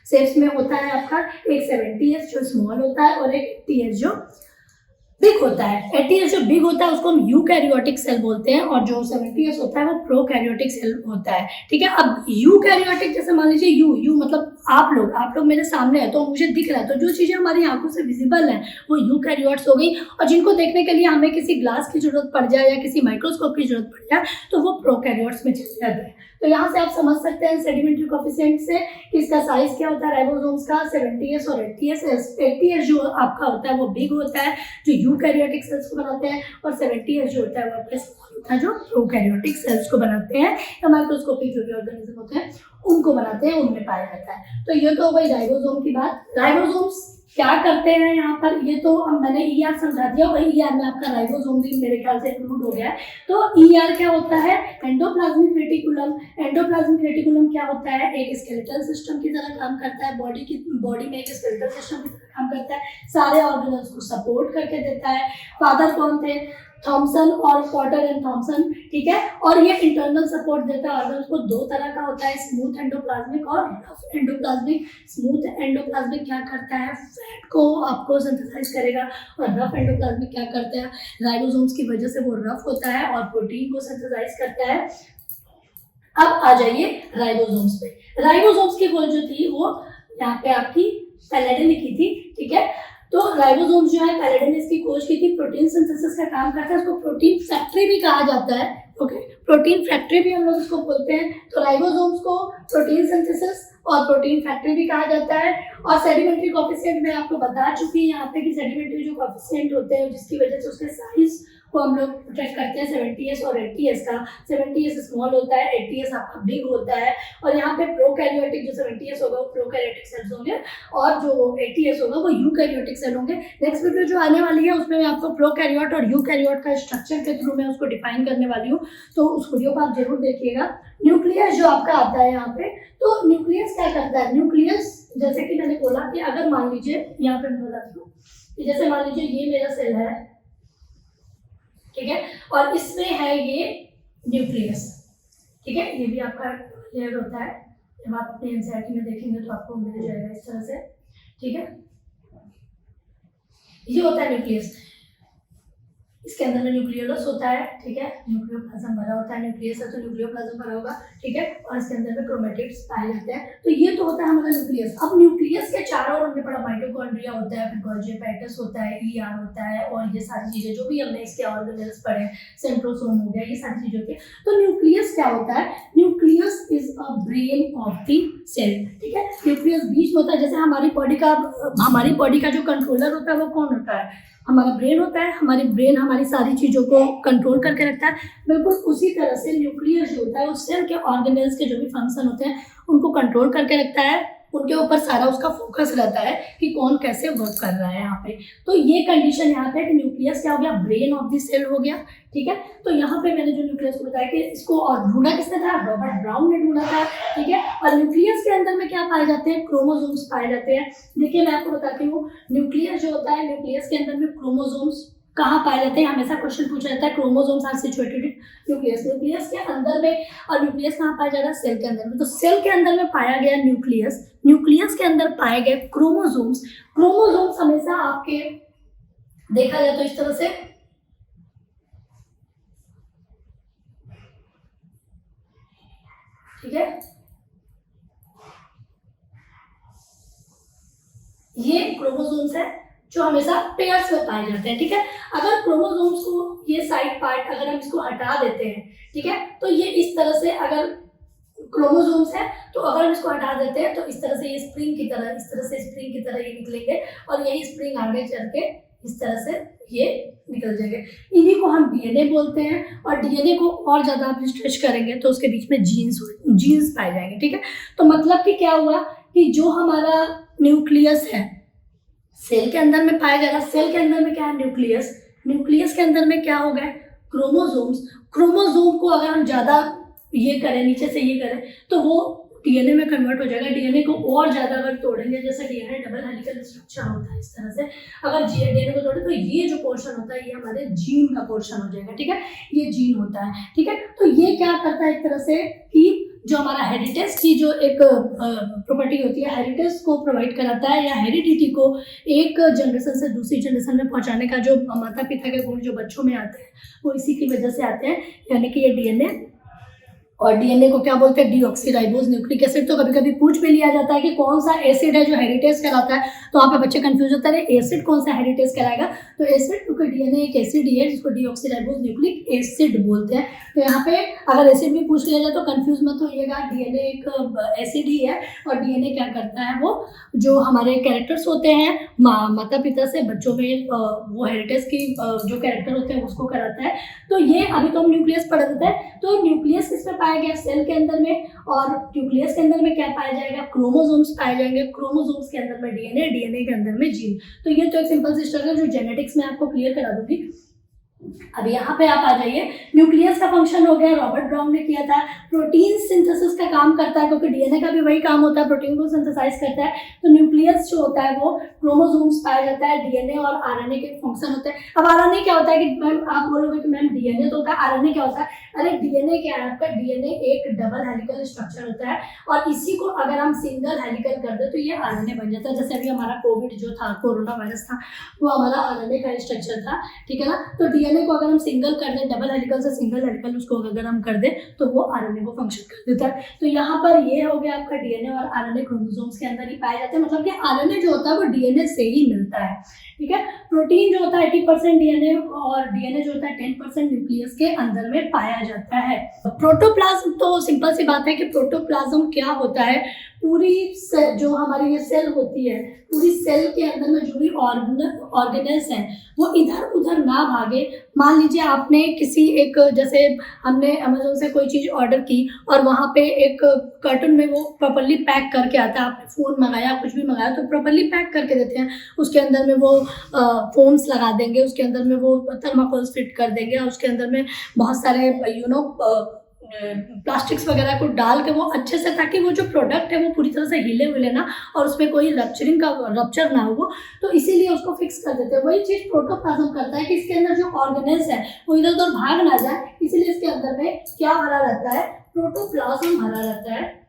शेप्स में होता है आपका, एक 70s जो स्मॉल होता है और एक 80s जो बिग होता है। 80s जो बिग होता है उसको हम यूकैरियोटिक सेल बोलते हैं, और जो 70s होता है वो प्रोकैरियोटिक सेल होता है, ठीक है। अब यूकैरियोटिक जैसे मान लीजिए यू मतलब आप लोग मेरे सामने है तो मुझे दिख रहा है, तो जो चीज़ें हमारी आंखों से विजिबल हैं वो यूकैरियोट्स हो गई, और जिनको देखने के लिए हमें किसी ग्लास की जरूरत पड़ जाए या किसी माइक्रोस्कोप की जरूरत पड़ जाए तो वो प्रोकैरियोट्स में चले जाते हैं। तो यहाँ से आप समझ सकते हैं सेडिमेंट्री कोफिशिएंट से कि इसका साइज क्या होता है राइबोसोम्स का, 70s और 80s जो आपका होता है वो बिग होता है जो यूकैरियोटिक सेल्स को बनाते हैं, और 70s जो होता है वो आपका स्मॉल होता है जो प्रोकैरियोटिक सेल्स को बनाते हैं, या माइक्रोस्कोपिक जो भी ऑर्गेनिज्म होते हैं उनको बनाते हैं, उनमें पाया जाता है। तो ये तो हो गई राइबोसोम की बात। राइबोसोम्स क्या करते हैं यहाँ पर, ये तो अब मैंने ER समझा दिया, और ER में आपका राइबोसोम भी मेरे ख्याल से इंक्लूड हो गया है। तो ER क्या होता है, एंडोप्लाज्मिक रेटिकुलम। एंडोप्लाज्मिक रेटिकुलम क्या होता है, एक स्केलेटल सिस्टम की तरह काम करता है, बॉडी में एक स्केलेटल सिस्टम की तरह काम करता है, सारे ऑर्गेनल्स को सपोर्ट करके देता है। फादर कौन थे, थॉमसन और पॉटर एंड थॉमसन, ठीक है। और ये इंटरनल सपोर्ट देता है ऑर्गन्स को, दो तरह का होता है, स्मूथ एंडोप्लाज्मिक और रफ एंडोप्लाज्मिक। स्मूथ एंडोप्लाज्मिक क्या करता है, फैट को आपको सिंथेसाइज करेगा, और रफ एंडोप्लाज्मिक क्या करता है, राइबोसोम्स की वजह से वो रफ होता है और प्रोटीन को सिंथेसाइज करता है। अब आ जाइए राइबोसोम्स पे। राइबोसोम्स की खोज जो थी वो यहाँ पे आपकी पैलेडे ने की थी, ठीक है। तो राइबोसोम्स जो है पैलेडे ने इसकी खोज की थी, प्रोटीन सिंथेसिस का काम करता है, उसको प्रोटीन फैक्ट्री भी कहा जाता है, ओके, प्रोटीन फैक्ट्री भी हम लोग इसको बोलते हैं। तो राइबोसोम्स को प्रोटीन सिंथेसिस और प्रोटीन फैक्ट्री भी कहा जाता है। और सेडिमेंट्री कोफिशिएंट मैं आपको बता चुकी हूँ यहाँ पे कि सेडिमेंट्री जो कोफिशिएंट होते हैं जिसकी वजह से उसके साइज को हम लोग ट्रैक करते हैं 70S और 80S का। 70S स्मॉल होता है, 80S आपका बिग होता है। और यहाँ पे प्रोकैरियोटिक जो 70S होगा वो प्रोकैरियोटिक सेल्स होंगे और जो 80S होगा वो यूकैरियोटिक सेल होंगे। नेक्स्ट वीडियो जो आने वाली है उसमें मैं आपको प्रोकैरियोट और यूकैरियोट का स्ट्रक्चर के थ्रू मैं उसको डिफाइन करने वाली हूँ, तो उस वीडियो को आप जरूर देखिएगा। न्यूक्लियस जो आपका आता है यहाँ पे, तो न्यूक्लियस क्या करता है? न्यूक्लियस जैसे कि मैंने बोला कि अगर मान लीजिए यहाँ पे मैं बताती हूँ कि जैसे मान लीजिए ये मेरा सेल है, ठीक है, और इसमें है ये न्यूक्लियस, ठीक है, ये भी आपका लेयर होता है। जब आप अपने एनसीईआरटी में देखेंगे तो आपको मिल जाएगा इस तरह से, ठीक है, ये होता है न्यूक्लियस। इसके अंदर में न्यूक्लियोलस होता है, ठीक है, न्यूक्लियोप्लाज्म भरा होता है, न्यूक्लियस है तो न्यूक्लियोप्लाज्म भरा होगा, ठीक है, और इसके अंदर में क्रोमेटिड्स पाए जाते हैं। तो ये तो होता है हमारा न्यूक्लियस। अब न्यूक्लियस के चारों ओर हमने पढ़ा माइटोकॉन्ड्रिया होता है, फिर गोल्गी एपेटस होता है, ईआर होता है, और ये सारी चीजें जो भी हमने इसके ऑर्गेनेल्स पढ़े, सेंट्रोसोम हो गया, ये सारी चीजें होती है। तो न्यूक्लियस क्या होता है? Nucleus is a brain of the cell, ठीक है। न्यूक्लियस बीच में होता है, जैसे हमारी बॉडी का जो कंट्रोलर होता है वो कौन होता है? हमारा ब्रेन होता है। हमारी ब्रेन हमारी सारी चीज़ों को कंट्रोल करके रखता है। बिल्कुल उसी तरह से न्यूक्लियस जो होता है उस सेल के ऑर्गेनेल्स के जो भी फंक्शन होते हैं उनको कंट्रोल करके रखता है, उनके ऊपर सारा उसका फोकस रहता है कि कौन कैसे वर्क कर रहा है यहाँ पे। तो ये कंडीशन यहाँ पे कि न्यूक्लियस क्या हो गया? ब्रेन ऑफ द सेल हो गया, ठीक है। तो यहाँ पे मैंने जो न्यूक्लियस को बताया कि इसको और ढूंढा किसने था? रॉबर्ट ब्राउन ने ढूंढा था, ठीक है। और न्यूक्लियस के अंदर में क्या पाए जाते हैं? क्रोमोसोम्स पाए जाते हैं। देखिए मैं आपको बताती हूँ, न्यूक्लियस जो होता है, न्यूक्लियस के अंदर में क्रोमोसोम्स कहाँ पाए जाते हैं? हमेशा क्वेश्चन पूछा जाता है, chromosomes are situated in nucleus के अंदर में। और न्यूक्लियस कहाँ पाया जा रहा है? सेल के अंदर में। तो सेल के अंदर में पाया गया न्यूक्लियस के अंदर पाए गए क्रोमोसोम्स हमेशा आपके देखा जाए तो इस तरह से, ठीक है, ये क्रोमोसोम्स है जो हमेशा पेयर्स में पाए जाते हैं, ठीक है। अगर क्रोमोसोम्स को ये साइड पार्ट अगर हम इसको हटा देते हैं, ठीक है, तो ये इस तरह से, अगर क्रोमोसोम्स है तो अगर हम इसको हटा देते हैं तो इस तरह से ये स्प्रिंग की तरह, इस तरह से स्प्रिंग की तरह ये निकलेंगे और यही स्प्रिंग आगे चल के इस तरह से ये निकल जाएंगे। इन्हीं को हम डीएनए बोलते हैं। और डीएनए को और ज्यादा आप स्ट्रेच करेंगे तो उसके बीच में जीन्स पाए जाएंगे, ठीक है। तो मतलब कि क्या हुआ कि जो हमारा न्यूक्लियस है सेल के अंदर में पाया जा रहा है, सेल के अंदर में क्या है? न्यूक्लियस के अंदर में क्या हो गया? क्रोमोसोम को अगर हम ज्यादा ये करें, नीचे से ये करें, तो वो डीएनए में कन्वर्ट हो जाएगा। डीएनए को और ज्यादा अगर तोड़ेंगे, जैसे डीएनए डबल हेलिकल स्ट्रक्चर होता है, इस तरह से अगर डीएनए को तोड़े तो ये जो पोर्शन होता है ये हमारे जीन का पोर्शन हो जाएगा, ठीक है, ये जीन होता है, ठीक है। तो ये क्या करता है एक तरह से कि जो हमारा हेरिटेज की जो एक प्रॉपर्टी होती है, हेरिटेज को प्रोवाइड कराता है, या हेरिडिटी को एक जनरेशन से दूसरी जनरेशन में पहुंचाने का जो माता पिता के गुण जो बच्चों में आते हैं वो इसी की वजह से आते हैं, यानी कि ये डीएनए। और डीएनए को क्या बोलते हैं? Deoxyribose nucleic acid. तो कभी कभी पूछ भी लिया जाता है कि कौन सा एसिड है जो हेरिटेज कहलाता है, तो वहाँ पे बच्चे कंफ्यूज होते हैं एसिड कौन सा हेरिटेज कहलाएगा। तो एसिड, क्योंकि डीएनए एक एसिड ही है जिसको डीऑक्सीराइबोज न्यूक्लिक एसिड बोलते हैं। तो यहाँ पे अगर एसिड भी पूछ लिया जाए तो कंफ्यूज मत होइएगा, डीएनए एक एसिड ही है। और डीएनए क्या करता है? वो जो हमारे कैरेक्टर्स होते हैं माता पिता से बच्चों में वो हेरिटेज की जो कैरेक्टर होते हैं उसको कराता है। तो ये अभी तो हम न्यूक्लियस पढ़ रहे थे। तो न्यूक्लियस किसमें पाया गया? सेल के अंदर में। और न्यूक्लियस के अंदर में क्या पाया जाएगा? क्रोमोसोम्स पाए जाएंगे। क्रोमोसोम्स के अंदर में डीएनए, डीएनए के अंदर में जीन। तो ये तो एक सिंपल सी स्ट्रक्चर जो जेनेटिक्स में आपको क्लियर करा दूंगी। अब यहाँ पे आप आ जाइए, न्यूक्लियस का फंक्शन हो गया, रॉबर्ट ब्राउन ने किया था। प्रोटीन सिंथेसिस का काम करता है, क्योंकि डीएनए का भी वही काम होता है, प्रोटीन को सिंथेसाइज करता है। तो न्यूक्लियस जो होता है वो क्रोमोसोम्स पाया जाता है, डीएनए और आरएनए के फंक्शन होते हैं। अब आरएनए क्या होता है कि मैम आप बोलोगे कि मैम डीएनए तो होता है, आरएनए क्या होता है? अरे डीएनए क्या है आपका? डीएनए एक डबल हेलिकल स्ट्रक्चर होता है और इसी को अगर हम सिंगल हेलिकल कर दे तो ये आरएनए बन जाता है। जैसे अभी हमारा कोविड जो था, कोरोना वायरस था, वो हमारा आरएनए का स्ट्रक्चर था, ठीक है ना। तो डीएनए को अगर हम सिंगल कर दें, डबल हेलिकल से सिंगल हेलिकल उसको अगर हम कर दें तो वो आरएनए को फंक्शन कर देता है। तो यहाँ पर ये हो गया आपका डीएनए और आरएनए क्रोमोसोम्स के अंदर ही पाए जाते हैं। मतलब कि आरएनए जो होता है वो डीएनए से ही मिलता है, ठीक है। प्रोटीन जो होता है 80% डीएनए और डीएनए जो होता है 10% न्यूक्लियस के अंदर में पाया जाता है। प्रोटोप्लाज्म तो सिंपल सी बात है कि प्रोटोप्लाज्म क्या होता है, पूरी जो हमारी ये सेल होती है, पूरी सेल के अंदर में जो भी ऑर्गेनेल्स हैं वो इधर उधर ना भागे। मान लीजिए आपने किसी एक, जैसे हमने अमेजोन से कोई चीज़ ऑर्डर की और वहाँ पे एक कार्टून में वो प्रॉपरली पैक करके आता है, आपने फ़ोन मंगाया कुछ भी मंगाया तो प्रॉपरली पैक करके देते हैं, उसके अंदर में वो फोम्स लगा देंगे, उसके अंदर में वो थर्माकोल्स फिट कर देंगे और उसके अंदर में बहुत सारे प्लास्टिक्स वगैरह को डाल के वो अच्छे से, ताकि वो जो प्रोडक्ट है वो पूरी तरह से हिले ना और उसमें कोई रप्चर ना हो, तो इसीलिए उसको फिक्स कर देते हैं। वही चीज़ प्रोटोप्लाज्म करता है कि इसके अंदर जो ऑर्गेनेल्स है वो इधर उधर भाग ना जाए, इसीलिए इसके अंदर में क्या भरा रहता है, प्रोटोप्लाज्म भरा रहता है।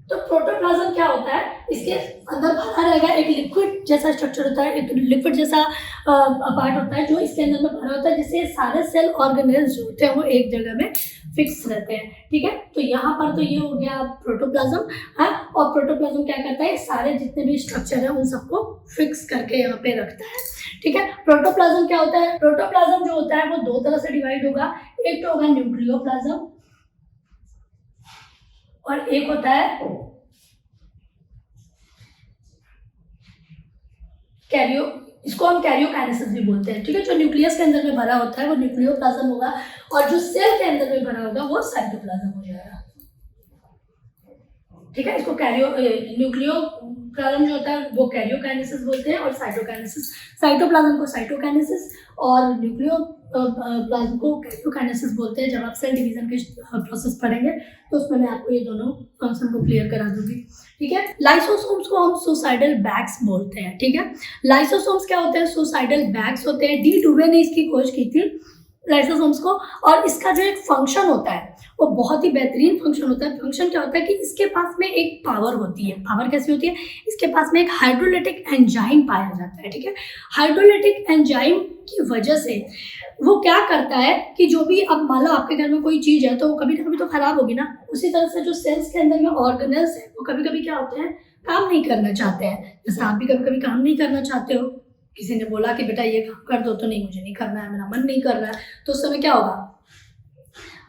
तो प्रोटोप्लाज्म क्या होता है, इसके अंदर भरा रहेगा, एक लिक्विड जैसा स्ट्रक्चर होता है, एक लिक्विड जैसा पार्ट होता है जो इसके अंदर में भरा होता है, जिससे सारे सेल ऑर्गेनेल्स जो होते हैं वो एक जगह में फिक्स रहते हैं। ठीक है, तो यहाँ पर तो ये हो गया प्रोटोप्लाज्म। हाँ, और प्रोटोप्लाज्म क्या करता है, सारे जितने भी स्ट्रक्चर है उन सबको फिक्स करके यहाँ पे रखता है। ठीक है, प्रोटोप्लाज्म क्या होता है, प्रोटोप्लाज्म जो होता है वो दो तरह से डिवाइड होगा, एक तो होगा न्यूक्लियोप्लाज्म और एक होता है कैरियो, इसको हम कैरियोकाइनेसिस भी बोलते हैं। ठीक है, जो न्यूक्लियस के अंदर में भरा होता है वो न्यूक्लियोप्लाज्म होगा और जो सेल के अंदर में भरा होगा वो साइटोप्लाज्म हो जाएगा। ठीक है, इसको न्यूक्लियोप्लाज्म जो होता है वो कैरियोकाइनेसिस बोलते हैं और साइटोप्लाज्म को साइटोकाइनेसिस और न्यूक्लियोप्लाज्म को कैरियोकाइनेसिस बोलते हैं। जब आप सेल डिवीजन के प्रोसेस पढ़ेंगे तो उसमें मैं आपको ये दोनों फंक्शन को क्लियर करा दूंगी। ठीक है, लाइसोसोम्स को हम सुसाइडल बैग्स बोलते हैं। ठीक है, लाइसोसोम्स क्या होते हैं, सुसाइडल बैग्स होते हैं। डी डुवे ने इसकी खोज की थी लाइसोसोम्स को, और इसका जो एक फंक्शन होता है वो बहुत ही बेहतरीन फंक्शन होता है। फंक्शन क्या होता है कि इसके पास में एक पावर होती है। पावर कैसी होती है, इसके पास में एक हाइड्रोलिटिक एंजाइम पाया जाता है। ठीक है, हाइड्रोलिटिक एंजाइम की वजह से वो क्या करता है कि जो भी, अब मान लो आपके घर में कोई चीज़ है तो कभी ना कभी तो खराब होगी ना, उसी तरह से जो सेल्स के अंदर में ऑर्गेनेल्स है वो कभी कभी क्या होते हैं, काम नहीं करना चाहते हैं। जैसे आप भी कभी कभी काम नहीं करना चाहते हो, किसी ने बोला कि बेटा ये काम कर दो, तो नहीं मुझे नहीं करना है, मेरा मन नहीं कर रहा है, तो उस समय क्या होगा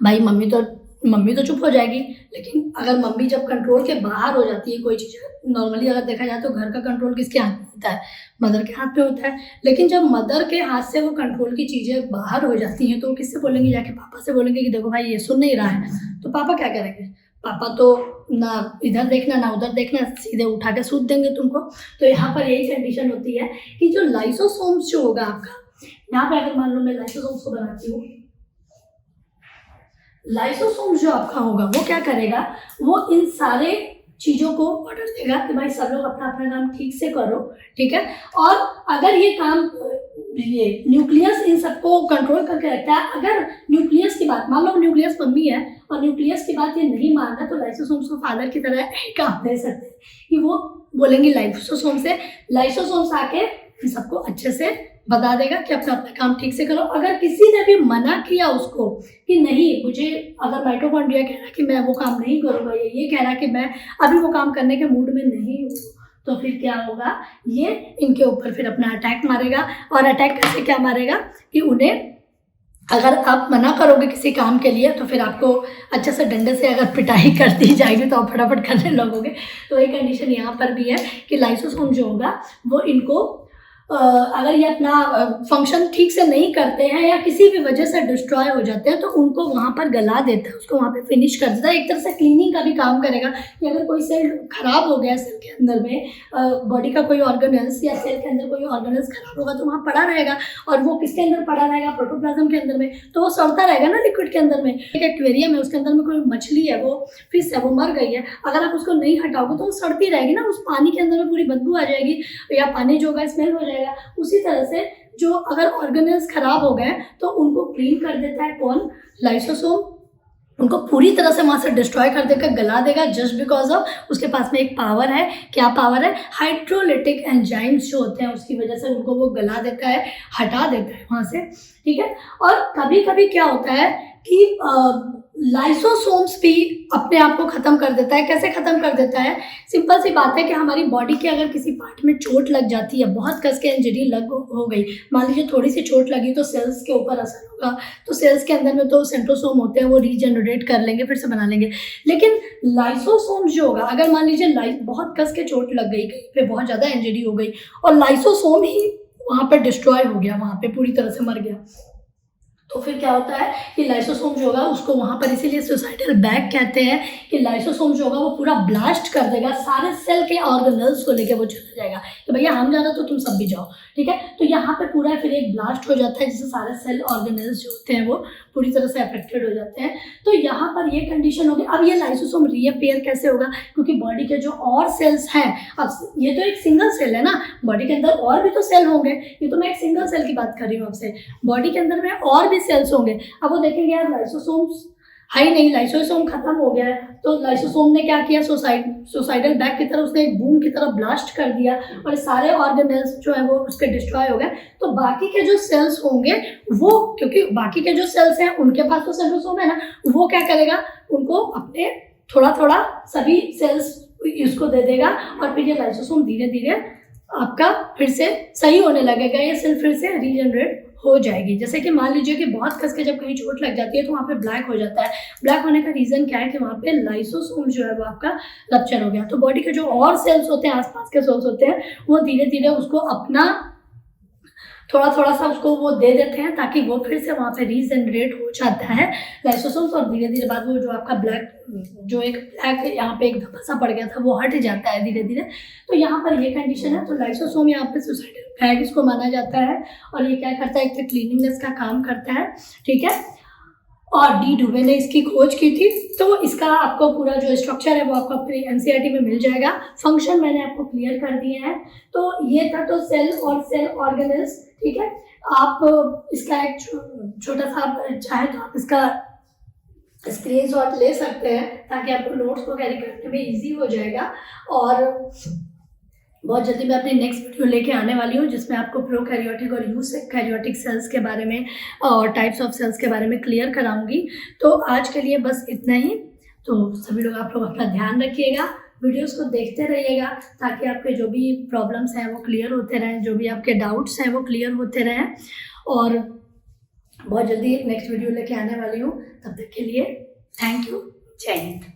भाई, मम्मी तो चुप हो जाएगी। लेकिन अगर मम्मी जब कंट्रोल के बाहर हो जाती है कोई चीज़, नॉर्मली अगर देखा जाए तो घर का कंट्रोल किसके हाथ में होता है, मदर के हाथ में होता है। लेकिन जब मदर के हाथ से वो कंट्रोल की चीज़ें बाहर हो जाती हैं तो किससे बोलेंगे, जाके पापा से बोलेंगे कि देखो भाई ये सुन नहीं रहा है, तो पापा क्या करेंगे, पापा तो ना इधर देखना ना उधर देखना, सीधे उठा के सूद देंगे तुमको। तो यहाँ पर यही कंडीशन होती है कि जो लाइसोसोम्स जो होगा आपका, यहाँ पे अगर मान लो मैं लाइसोसोम्स को बनाती हूँ, लाइसोसोम्स जो आपका होगा वो क्या करेगा, वो इन सारे चीज़ों को ऑर्डर देगा कि भाई सब लोग अपना अपना काम ठीक से करो। ठीक है, और अगर ये काम, ये न्यूक्लियस इन सबको कंट्रोल करके रखता है। अगर न्यूक्लियस की बात, मान लो न्यूक्लियस मम्मी है और न्यूक्लियस की बात ये नहीं मानना, तो लाइसोसोम्स को फादर की तरह काम दे सकते हैं कि वो बोलेंगे लाइसोसोम से, लाइसोसोम्स आके इन सबको अच्छे से बता देगा कि अपना अपना काम ठीक से करो। अगर किसी ने भी मना किया उसको कि नहीं, मुझे अगर माइटोकॉन्ड्रिया कह रहा कि मैं वो काम नहीं करूँगा, ये कह रहा कि मैं अभी वो काम करने के मूड में नहीं हूँ, तो फिर क्या होगा, ये इनके ऊपर फिर अपना अटैक मारेगा। और अटैक कैसे क्या मारेगा कि उन्हें, अगर आप मना करोगे किसी काम के लिए तो फिर आपको अच्छे से डंडे से अगर पिटाई कर दी जाएगी तो आप फटाफट करने लगोगे। तो एक कंडीशन यहाँ पर भी है कि लाइसोसोम जो होगा वो इनको अगर ये अपना फंक्शन ठीक से नहीं करते हैं या किसी भी वजह से डिस्ट्रॉय हो जाते हैं तो उनको वहाँ पर गला देता है, उसको वहाँ पे फिनिश कर देता है। एक तरह से क्लीनिंग का भी काम करेगा कि अगर कोई सेल खराब हो गया, सेल के अंदर में बॉडी का कोई ऑर्गेनल्स या सेल के अंदर कोई ऑर्गेनल्स खराब होगा तो वहाँ पड़ा रहेगा, और वो किसके अंदर पड़ा रहेगा, प्रोटोप्लाज्म के अंदर में, तो वो सड़ता रहेगा ना लिक्विड के अंदर में। एक एक्वेरियम है, उसके अंदर में कोई मछली है, वो फिश है, वो मर गई है, अगर आप उसको नहीं हटाओगे तो वो सड़ती रहेगी ना, उस पानी के अंदर में पूरी बदबू आ जाएगी या पानी जो होगा स्मेल हो जाएगा। उसी तरह से जो अगर ऑर्गेनल्स खराब हो गए तो उनको क्लीन कर देता है कौन, लाइसोसोम, उनको पूरी तरह से वहाँ से डिस्ट्रॉय कर देकर गला देगा, जस्ट बिकॉज ऑफ उसके पास में एक पावर है। क्या पावर है, हाइड्रोलिटिक एंजाइम्स जो होते हैं उसकी वजह से उनको वो गला देता है, हटा देता है वहाँ से। ठीक है, और कभी कभी क्या होता है कि लाइसोसोम्स भी अपने आप को ख़त्म कर देता है। कैसे ख़त्म कर देता है? सिंपल सी बात है कि हमारी बॉडी के अगर किसी पार्ट में चोट लग जाती है, बहुत कस के इंजरी लग हो गई, मान लीजिए थोड़ी सी चोट लगी तो सेल्स के ऊपर असर होगा, तो सेल्स के अंदर में तो सेंट्रोसोम होते हैं, वो रीजनरेट कर लेंगे, फिर से बना लेंगे। लेकिन लाइसोसोम्स जो होगा, अगर मान लीजिए बहुत कस के चोट लग गई, कहीं पे बहुत ज़्यादा इंजरी हो गई और लाइसोसोम ही वहाँ पर डिस्ट्रॉय हो गया, वहाँ पे पूरी तरह से मर गया, तो फिर क्या होता है कि लाइसोसोम जो होगा उसको वहाँ पर, इसीलिए सुसाइडल बैक कहते हैं कि लाइसोसोम जो होगा वो पूरा ब्लास्ट कर देगा, सारे सेल के ऑर्गेनल्स को लेके वो चला जाएगा कि भैया हम जा रहे तो तुम सब भी जाओ, ठीक है। तो यहाँ पे पूरा फिर एक ब्लास्ट हो जाता है जिससे सारे सेल ऑर्गेनल्स जो होते हैं वो पूरी तरह से अफेक्टेड हो जाते हैं। तो यहाँ पर ये कंडीशन होगी। अब ये लाइसोसोम रीअपेयर कैसे होगा? क्योंकि बॉडी के जो और सेल्स हैं, अब ये तो एक सिंगल सेल है ना, बॉडी के अंदर और भी तो सेल होंगे, ये तो मैं एक सिंगल सेल की बात कर रही हूँ आपसे, बॉडी के अंदर में और भी सेल्स होंगे। अब वो देखेंगे यार लाइसोसोम्स है ही नहीं, लाइसोसोम खत्म हो गया है, तो लाइसोसोम ने क्या किया, सुसाइडल बैक की तरह उसने एक बूम की तरह ब्लास्ट कर दिया और सारे ऑर्गेनल्स जो है वो उसके डिस्ट्रॉय हो गए। तो बाकी के जो सेल्स होंगे वो, क्योंकि बाकी के जो सेल्स हैं उनके पास तो सेंट्रोसोम है ना, वो क्या करेगा, उनको अपने थोड़ा थोड़ा सभी सेल्स इसको दे देगा और फिर ये लाइसोसोम धीरे धीरे आपका फिर से सही होने लगेगा, ये सेल फिर से रीजनरेट हो जाएगी। जैसे कि मान लीजिए कि बहुत कस के जब कहीं चोट लग जाती है तो वहाँ पे ब्लैक हो जाता है। ब्लैक होने का रीज़न क्या है कि वहाँ पे लाइसोसोम जो है वो आपका रप्चर हो गया। तो बॉडी के जो और सेल्स होते हैं, आसपास के सेल्स होते हैं, वो धीरे धीरे उसको अपना थोड़ा थोड़ा सा उसको वो दे देते हैं ताकि वो फिर से वहाँ पे रीजनरेट हो जाता है लाइसोसोम्स, और धीरे धीरे बाद वो जो आपका ब्लैक, जो एक ब्लैक यहाँ पे एक धब्बा सा पड़ गया था वो हट जाता है धीरे धीरे। तो यहाँ पर ये कंडीशन है। तो लाइसोसोम यहाँ पे सुसाइडल बैग इसको माना जाता है और ये क्या करता है, एक तो क्लीनिंगनेस का काम करता है, ठीक है। और डी डुवे ने इसकी खोज की थी, तो इसका आपको पूरा जो स्ट्रक्चर है वो आपको अपनी एनसीईआरटी में मिल जाएगा। फंक्शन मैंने आपको क्लियर कर दिए हैं। तो ये था तो सेल और सेल ऑर्गेनल्स, ठीक है। आप इसका एक छोटा सा चाहे तो आप इसका स्क्रीनशॉट ले सकते हैं ताकि आपको नोट्स को कैरी करने में इजी हो जाएगा। और बहुत जल्दी मैं अपनी नेक्स्ट वीडियो लेके आने वाली हूँ जिसमें आपको प्रोकैरियोटिक और यूकैरियोटिक सेल्स के बारे में और टाइप्स ऑफ सेल्स के बारे में क्लियर कराऊंगी। तो आज के लिए बस इतना ही। तो सभी लोग, आप लोग अपना ध्यान रखिएगा, वीडियोस को देखते रहिएगा ताकि आपके जो भी प्रॉब्लम्स हैं वो क्लियर होते रहें, जो भी आपके डाउट्स हैं वो क्लियर होते रहें। और बहुत जल्दी नेक्स्ट वीडियो लेके आने वाली हूँ, तब तक के लिए थैंक यू, जय हिंद।